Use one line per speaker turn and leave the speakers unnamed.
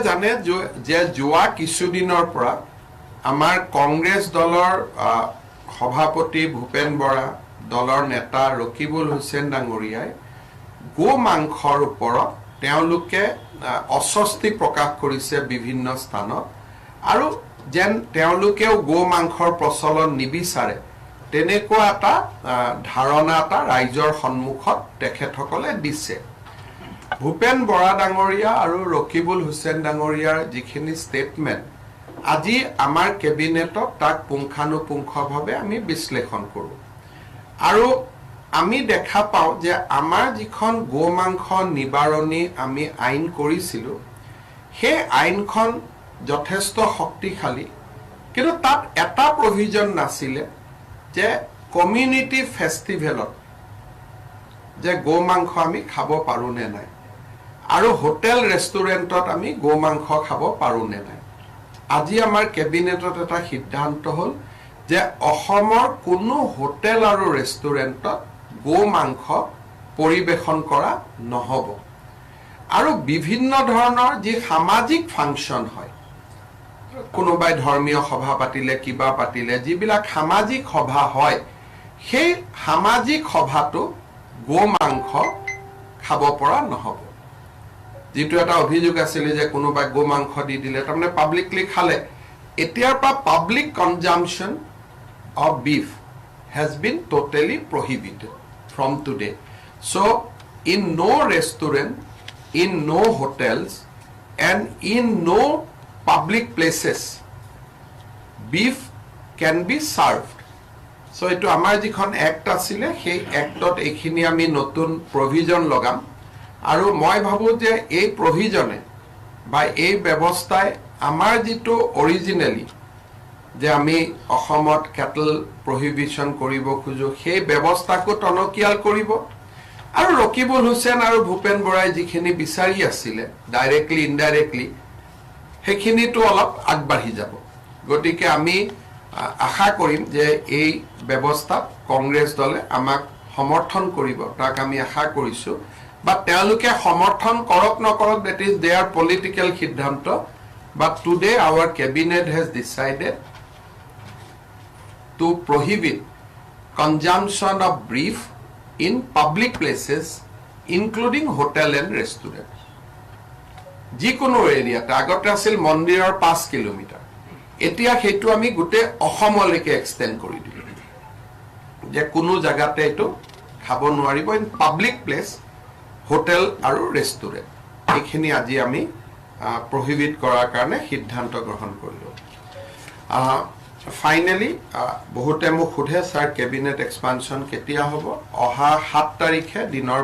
জানে যে যোৱা কিছুদিনৰ পৰা আমাৰ কংগ্ৰেছ দলৰ সভাপতি ভূপেন বৰা দলৰ নেতা ৰকিবুল হুছেইন ডাঙৰীয়াই গো মাংসৰ ওপৰত তেওঁলোকে অস্বস্তি প্ৰকাশ কৰিছে বিভিন্ন স্থানত আৰু যেন তেওঁলোকেও গো মাংসৰ প্ৰচলন নিবিচাৰে তেনেকুৱা এটা ধাৰণা এটা ৰাইজৰ সন্মুখত তেখেতসকলে দিছে ভূপেন বৰা ডাঙৰীয়া আৰু ৰকিবুল হুছেইন ডাঙৰীয়াৰ যিখিনি ষ্টেটমেণ্ট আজি আমাৰ কেবিনেটত তাক পুংখানুপুংখভাৱে আমি বিশ্লেষণ কৰোঁ আৰু আমি দেখা পাওঁ যে আমাৰ যিখন গো মাংস নিবাৰণী আমি আইন কৰিছিলোঁ সেই আইনখন যথেষ্ট শক্তিশালী কিন্তু তাত এটা প্ৰভিজন নাছিলে যে কমিউনিটি ফেষ্টিভেলত যে গো মাংস আমি খাব পাৰোঁ নে নাই আৰু হোটেল ৰেষ্টুৰেণ্টত আমি গো মাংস খাব পাৰোঁ নে নাই আজি আমাৰ কেবিনেটত এটা সিদ্ধান্ত হ'ল যে অসমৰ কোনো হোটেল আৰু ৰেষ্টুৰেণ্টত গো মাংস পৰিবেশন কৰা নহ'ব আৰু বিভিন্ন ধৰণৰ যি সামাজিক ফাংচন হয় কোনোবাই ধৰ্মীয় সভা পাতিলে কিবা পাতিলে যিবিলাক সামাজিক সভা হয় সেই সামাজিক সভাটো গো মাংস খাব পৰা নহ'ব যেটো এটা অভিযোগ আছিল যে কোনোবাই গো মাংস দি দিলে তাৰমানে পাব্লিকলি খালে এতিয়াৰ পৰা public consumption of beef has been totally prohibited from today. So, in no restaurant, in no hotels, and in no public places, beef can be served. So, ito amar jikhon act asile, hei actot ekhini ami notun provision logam. Aru moi bhabu je ei provision by ei ব্যবস্থাই amar jito originally যে আমি অসমত cattle prohibition কৰিব খুজো সেই ব্যৱস্থাকো টনকিয়াল কৰিব আৰু ৰকিবুল হুছেইন আৰু ভূপেন বৰাই যিখিনি বিচাৰি আছিল ডাইৰেক্টলি ইনডাইৰেক্টলি হেখিনিটো অলপ আগবাঢ়ি যাব গতিকে আমি আশা কৰিম যে এই ব্যৱস্থা কংগ্ৰেছ দলে আমাক সমৰ্থন কৰিব তাক আমি আশা কৰিছো বা তেওঁলোকে সমৰ্থন কৰক নকৰক that is their political সিদ্ধান্ত but today our cabinet has decided to prohibit consumption of beef in public places including hotel and restaurant jikono area ta agote asil mondirar 5 kilometer etia hetu ami gute ohomoleke extend kori dilu je kono jagate eto khabo nuaribo in public place hotel aru restaurant ekhini aji ami prohibit korar karone siddhanto grohon korilo Finally, বহুতে মোক সোধে sir cabinet expansion কেতিয়া হ'ব অহা 7 তাৰিখে দিনৰ